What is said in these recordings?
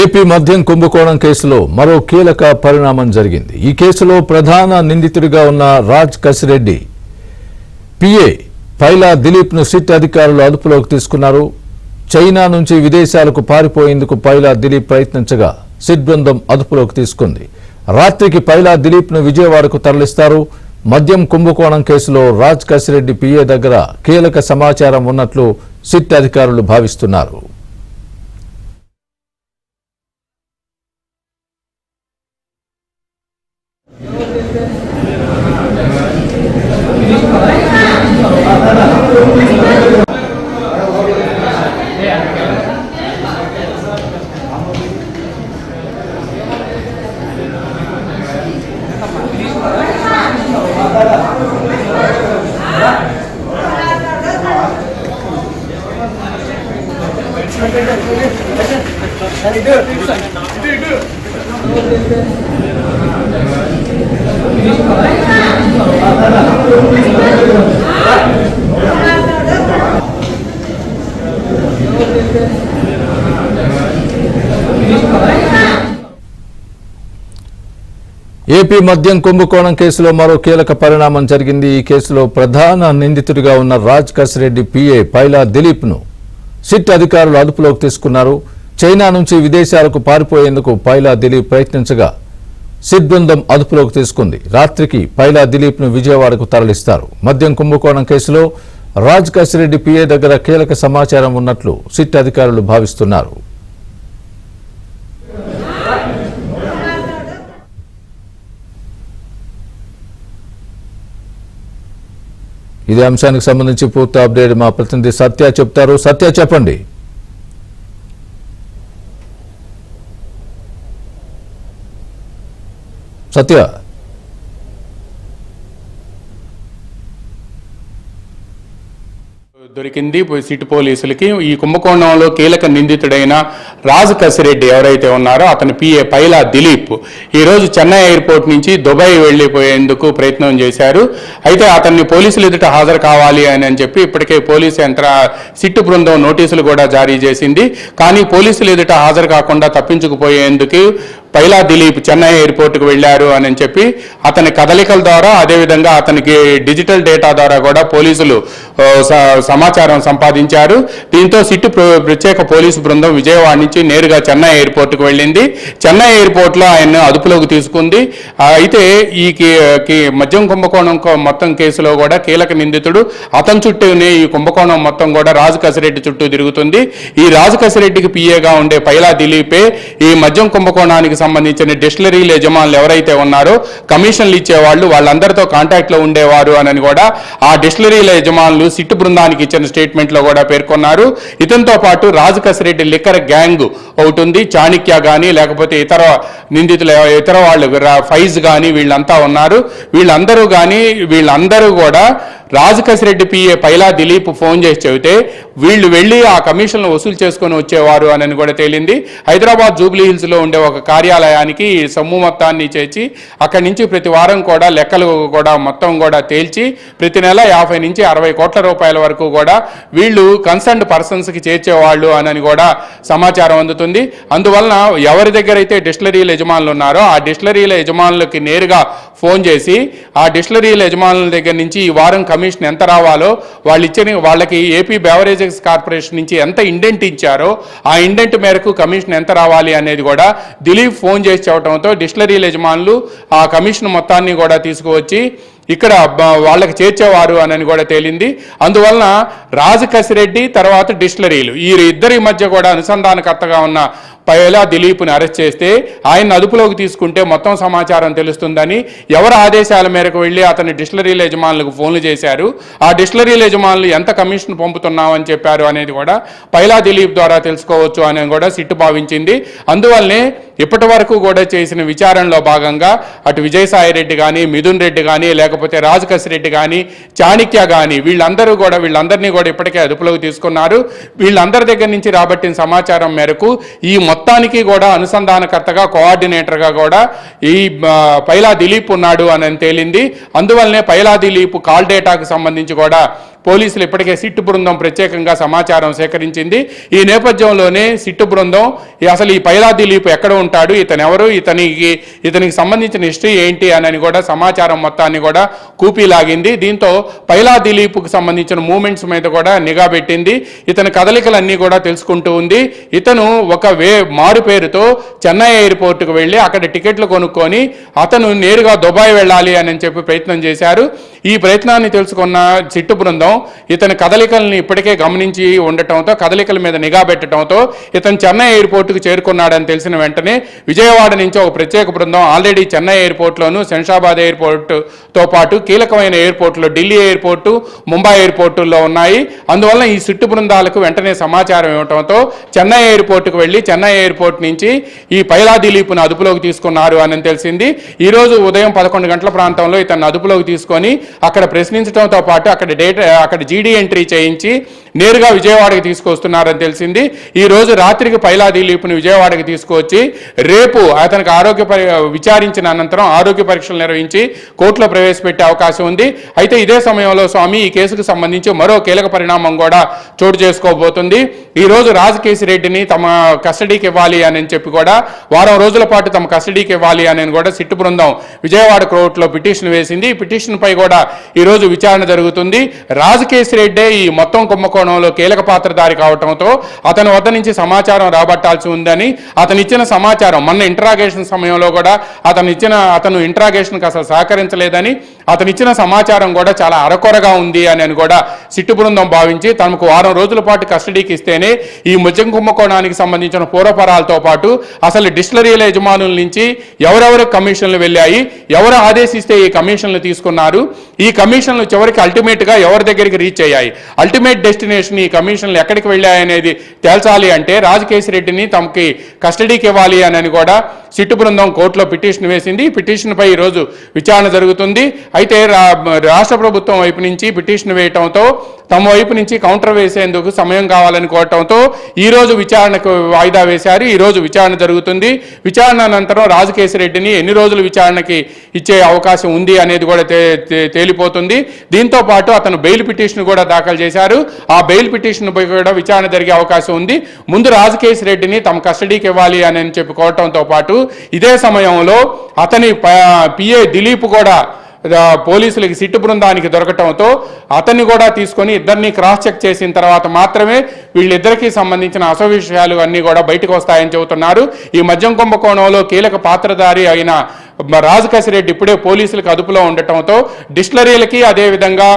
AP మద్యం కుంభకోణం కేసులో మరో కీలక పరిణామం జరిగింది. ఈ కేసులో ప్రధాన నిందితుడిగా ఉన్న రాజ్ కసిరెడ్డి పిఏ పైలా దిలీప్ ను సిట్ అధికారులు అదుపులోకి తీసుకున్నారు. చైనా నుంచి విదేశాలకు పారిపోయేందుకు పైలా దిలీప్ ప్రయత్నించగా సిట్ బృందం అదుపులోకి తీసుకుంది. రాత్రికి పైలా దిలీప్ ను విజయవాడకు తరలిస్తారు. మద్యం కుంభకోణం కేసులో రాజ్ కసిరెడ్డి పిఏ దగ్గర కీలక సమాచారం ఉన్నట్లు సిట్ అధికారులు భావిస్తున్నారు. ఏపీ మద్యం కుంభకోణం కేసులో మరో కీలక పరిణామం జరిగింది. ఈ కేసులో ప్రధాన నిందితుడిగా ఉన్న రాజ్ కసిరెడ్డి పిఏ పైలా దిలీప్ ను సిట్ అధికారులు అదుపులోకి తీసుకున్నారు. చైనా నుంచి విదేశాలకు పారిపోయేందుకు పైలా దిలీప్ ప్రయత్నించగా సిట్ బృందం అదుపులోకి తీసుకుంది. రాత్రికి పైలా దిలీప్ ను విజయవాడకు తరలిస్తారు. మద్యం కుంభకోణం కేసులో రాజ్ కసిరెడ్డి పిఏ దగ్గర కీలక సమాచారం ఉన్నట్లు సిట్ అధికారులు భావిస్తున్నారు. ఇదే అంశానికి సంబంధించి పూర్తి అప్డేట్ మా ప్రతినిధి సత్య చెప్తారు. సత్య, చెప్పండి. సత్య, దొరికింది సిటీ పోలీసులకి. ఈ కుంభకోణంలో కీలక నిందితుడైన రాజ్ కసిరెడ్డి ఎవరైతే ఉన్నారో అతని పిఏ పైలా దిలీప్ ఈరోజు చెన్నై ఎయిర్పోర్ట్ నుంచి దుబాయ్ వెళ్లిపోయేందుకు ప్రయత్నం చేశారు. అయితే అతన్ని పోలీసులు ఎదుట హాజరు కావాలి అని చెప్పి ఇప్పటికే పోలీసు సిట్టు బృందం నోటీసులు కూడా జారీ చేసింది. కానీ పోలీసులు ఎదుట హాజరు కాకుండా తప్పించుకుపోయేందుకు పైలా దిలీప్ చెన్నై ఎయిర్పోర్ట్కు వెళ్లారు అని చెప్పి అతని కదలికల ద్వారా, అదేవిధంగా అతనికి డిజిటల్ డేటా ద్వారా కూడా పోలీసులు సమాచారం సంపాదించారు. దీంతో సిట్టు ప్రత్యేక పోలీసు బృందం విజయవాడ నుంచి నేరుగా చెన్నై ఎయిర్పోర్ట్కు వెళ్ళింది. చెన్నై ఎయిర్పోర్ట్లో ఆయన అదుపులోకి తీసుకుంది. అయితే ఈ మద్యం కుంభకోణం మొత్తం కేసులో కూడా కీలక నిందితుడు అతని చుట్టూనే ఈ కుంభకోణం మొత్తం కూడా రాజ్ కసిరెడ్డి చుట్టూ తిరుగుతుంది. ఈ రాజ్ కసిరెడ్డికి పిఏగా ఉండే పైలా దిలీపే ఈ మద్యం కుంభకోణానికి సంబంధించిన డిస్టిలరీల యజమానులు ఎవరైతే ఉన్నారో కమిషన్లు ఇచ్చేవాళ్ళు వాళ్ళందరితో కాంటాక్ట్ లో ఉండేవారు అని కూడా ఆ డిస్టిలరీల యజమానులు సిట్టు బృందానికి ఇచ్చిన స్టేట్మెంట్ లో కూడా పేర్కొన్నారు. ఇతనితో పాటు రాజ్ కసిరెడ్డి లిక్కర్ గ్యాంగ్ ఒకటి ఉంది. చాణక్య గాని లేకపోతే ఇతర నిందితులు ఇతర వాళ్ళు ఫైజ్ గాని వీళ్ళంతా ఉన్నారు. వీళ్ళందరూ కూడా రాజ్ కసిరెడ్డి పిఏ పైలా దిలీప్ ఫోన్ చేసి చెబితే వీళ్ళు వెళ్ళి ఆ కమిషన్లు వసూలు చేసుకొని వచ్చేవారు అని కూడా తేలింది. హైదరాబాద్ జూబ్లీ హిల్స్ లో ఉండే ఒక కార్యాలయానికి సొమ్ము మొత్తాన్ని చేర్చి అక్కడి నుంచి ప్రతి వారం కూడా లెక్కలు కూడా మొత్తం కూడా తేల్చి ప్రతి నెల 50 నుంచి 60 కోట్ల రూపాయల వరకు కూడా వీళ్ళు కన్సర్న్డ్ పర్సన్స్ కి చేర్చేవాళ్ళు అని కూడా సమాచారం అందుతుంది. అందువలన ఎవరి దగ్గర అయితే డిస్టిలరీల యజమానులు ఉన్నారో ఆ డిస్టిలరీల యజమానులకి నేరుగా ఫోన్ చేసి ఆ డిస్టిలరీల యజమానుల దగ్గర నుంచి ఈ వారం కమిషన్ ఎంత రావాలో వాళ్ళకి ఏపీ బెవరేజెస్ కార్పొరేషన్ నుంచి ఎంత ఇండెంట్ ఇచ్చారో ఆ ఇండెంట్ మేరకు కమిషన్ ఎంత రావాలి అనేది కూడా దిలీప్ ఫోన్ చేసి చెప్పడంతో డిస్టిలరీల యజమానులు ఆ కమిషన్ మొత్తాన్ని కూడా తీసుకువచ్చి ఇక్కడ వాళ్ళకి చేర్చేవారు అని కూడా తేలింది. అందువలన రాజ్ కసిరెడ్డి తర్వాత డిస్టిలరీలు ఈ ఇద్దరి మధ్య కూడా అనుసంధానకర్తగా ఉన్న పైలా దిలీప్ని అరెస్ట్ చేస్తే ఆయన అదుపులోకి తీసుకుంటే మొత్తం సమాచారం తెలుస్తుందని ఎవరి ఆదేశాల మేరకు వెళ్ళి అతని డిస్టిలరీల యజమానులకు ఫోన్లు చేశారు, ఆ డిస్టిలరీల యజమానులు ఎంత కమిషన్ పంపుతున్నామని చెప్పారు అనేది కూడా పైలా దిలీప్ ద్వారా తెలుసుకోవచ్చు అని కూడా సిట్టు భావించింది. అందువల్లనే ఇప్పటి వరకు కూడా చేసిన విచారణలో భాగంగా అటు విజయసాయిరెడ్డి కానీ, మిథున్ రెడ్డి కానీ, లేకపోతే రాజ్ కసిరెడ్డి కానీ, చాణక్య కానీ వీళ్ళందరినీ కూడా ఇప్పటికే అదుపులోకి తీసుకున్నారు. వీళ్ళందరి దగ్గర నుంచి రాబట్టిన సమాచారం మేరకు ఈ మొత్తానికి కూడా అనుసంధానకర్తగా, కోఆర్డినేటర్గా కూడా ఈ పైలా దిలీప్ ఉన్నాడు అని తేలింది. అందువల్లనే పైలా దిలీప్ కాల్ డేటాకు సంబంధించి కూడా పోలీసులు ఇప్పటికే సిట్టు బృందం ప్రత్యేకంగా సమాచారం సేకరించింది. ఈ నేపథ్యంలోనే సిట్టు బృందం అసలు ఈ పైలా దిలీప్ ఎక్కడ ఉంటాడు, ఇతను ఎవరు, ఇతనికి సంబంధించిన హిస్టరీ ఏంటి అని కూడా సమాచారం మొత్తాన్ని కూడా కూపీలాగింది. దీంతో పైలా దిలీప్కు సంబంధించిన మూమెంట్స్ మీద కూడా నిఘా పెట్టింది. ఇతని కదలికలన్నీ కూడా తెలుసుకుంటూ ఉంది. ఇతను ఒక మారు పేరుతో చెన్నై ఎయిర్పోర్ట్కు వెళ్ళి అక్కడ టికెట్లు కొనుక్కొని అతను నేరుగా దుబాయ్ వెళ్ళాలి అని చెప్పి ప్రయత్నం చేశారు. ఈ ప్రయత్నాన్ని తెలుసుకున్న సిట్టు బృందం ఇతని కదలికల్ని ఇప్పటికే గమనించి ఉండటంతో, కదలికల మీద నిఘా పెట్టడంతో ఇతను చెన్నై ఎయిర్పోర్టుకు చేరుకున్నాడని తెలిసిన వెంటనే విజయవాడ నుంచి ఒక ప్రత్యేక బృందం ఆల్రెడీ చెన్నై ఎయిర్పోర్ట్లోను, శంషాబాద్ ఎయిర్పోర్టుతో పాటు కీలకమైన ఎయిర్పోర్టులో ఢిల్లీ ఎయిర్పోర్టు, ముంబై ఎయిర్పోర్టుల్లో ఉన్నాయి. అందువల్ల ఈ సిట్టు బృందాలకు వెంటనే సమాచారం ఇవ్వడంతో చెన్నై ఎయిర్పోర్టుకు వెళ్ళి చెన్నై ఎయిర్పోర్ట్ నుంచి ఈ పైలా దిలీప్ను అదుపులోకి తీసుకున్నారు అని తెలిసింది. ఈరోజు ఉదయం 11 గంటల ప్రాంతంలో ఇతను అదుపులోకి తీసుకొని అక్కడ ప్రశ్నించడంతో పాటు అక్కడ జీడీ ఎంట్రీ చేయించి నేరుగా విజయవాడకి తీసుకొస్తున్నారని తెలిసింది. ఈ రోజు రాత్రికి పైలా దిలీప్ను విజయవాడకి తీసుకువచ్చి రేపు అతనికి విచారించిన అనంతరం ఆరోగ్య పరీక్షలు నిర్వహించి కోర్టులో ప్రవేశపెట్టే అవకాశం ఉంది. అయితే ఇదే సమయంలో స్వామి ఈ కేసుకు సంబంధించి మరో కీలక పరిణామం కూడా చోటు చేసుకోబోతుంది. ఈ రోజు రాజకేశిరెడ్డిని తమ కస్టడీకి ఇవ్వాలి అని చెప్పి కూడా వారం రోజుల పాటు తమ కస్టడీకి ఇవ్వాలి అని కూడా సిట్టు బృందం విజయవాడ కోర్టులో పిటిషన్ వేసింది. ఈ పిటిషన్ పై కూడా ఈ రోజు విచారణ జరుగుతుంది. రాజకేశిరెడ్డే ఈ మొత్తం కుంభకోణంలో కీలక పాత్రధారి కావడంతో అతని వద్ద నుంచి సమాచారం రాబట్టాల్సి ఉందని, అతను ఇచ్చిన సమాచారం మొన్న ఇంటరాగేషన్ సమయంలో కూడా అతను ఇంటరాగేషన్కి అసలు సహకరించలేదని, అతను ఇచ్చిన సమాచారం కూడా చాలా అరకొరగా ఉంది అని కూడా సిట్టు బృందం భావించి తమకు వారం రోజుల పాటు కస్టడీకి ఇస్తేనే ఈ మద్యం కుంభకోణానికి సంబంధించిన పూర్వపరాలతో పాటు అసలు డిస్టిలరీల యజమానుల నుంచి ఎవరెవరు కమిషన్లు వెళ్ళాయి, ఎవరు ఆదేశిస్తే ఈ కమిషన్లు తీసుకున్నారు, ఈ కమిషన్లు చివరికి అల్టిమేట్గా ఎవరి దగ్గరికి రీచ్ అయ్యాయి, అల్టిమేట్ డెస్టినేషన్ ఈ కమిషన్లు ఎక్కడికి వెళ్ళాయి అనేది తేల్చాలి అంటే రాజకేశిరెడ్డిని తమకి కస్టడీకి ఇవ్వాలి అని కూడా సిట్టు బృందం కోర్టులో పిటిషన్ వేసింది. పిటిషన్పై ఈరోజు విచారణ జరుగుతుంది. అయితే రాష్ట్ర ప్రభుత్వం వైపు నుంచి పిటిషన్ వేయటంతో తమ వైపు నుంచి కౌంటర్ వేసేందుకు సమయం కావాలని కోరటంతో ఈ రోజు విచారణకు వాయిదా వేశారు. ఈ రోజు విచారణ జరుగుతుంది. విచారణ అనంతరం రాజకేశిరెడ్డిని ఎన్ని రోజులు విచారణకి ఇచ్చే అవకాశం ఉంది అనేది కూడా తేలిపోతుంది. దీంతో పాటు అతను బెయిల్ పిటిషన్ కూడా దాఖలు చేశారు. ఆ బెయిల్ పిటిషన్ పై కూడా విచారణ జరిగే అవకాశం ఉంది. ముందు రాజకేశిరెడ్డిని తమ కస్టడీకి ఇవ్వాలి అని చెప్పి కోరటంతో పాటు ఇదే సమయంలో అతని పిఏ దిలీప్ కూడా పోలీసులకి సిట్టు బృందానికి దొరకటంతో అతన్ని కూడా తీసుకొని ఇద్దరిని క్రాస్ చెక్ చేసిన తర్వాత మాత్రమే వీళ్ళిద్దరికీ సంబంధించిన అసలు విషయాలు అన్నీ కూడా బయటకు వస్తాయని చెబుతున్నారు. ఈ మద్యం కుంభకోణంలో కీలక పాత్రధారి అయిన రాజకేశిరెడ్డి ఇప్పుడే పోలీసులకు అదుపులో ఉండటంతో డిస్టిలరీలకి అదేవిధంగా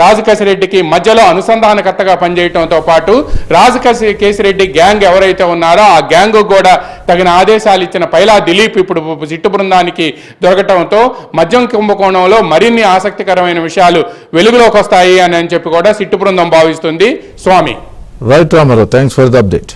రాజకేశిరెడ్డికి మధ్యలో అనుసంధానకర్తగా పనిచేయడంతో పాటు రాజకేశిరెడ్డి గ్యాంగ్ ఎవరైతే ఉన్నారో ఆ గ్యాంగ్ కూడా తగిన ఆదేశాలు ఇచ్చిన పైలా దిలీప్ ఇప్పుడు సిట్టు బృందానికి దొరకటంతో మద్యం కుంభకోణంలో మరిన్ని ఆసక్తికరమైన విషయాలు వెలుగులోకి వస్తాయి అని చెప్పి కూడా సిట్టు బృందం భావిస్తుంది. Swami. Right Ramarao, thanks for the update.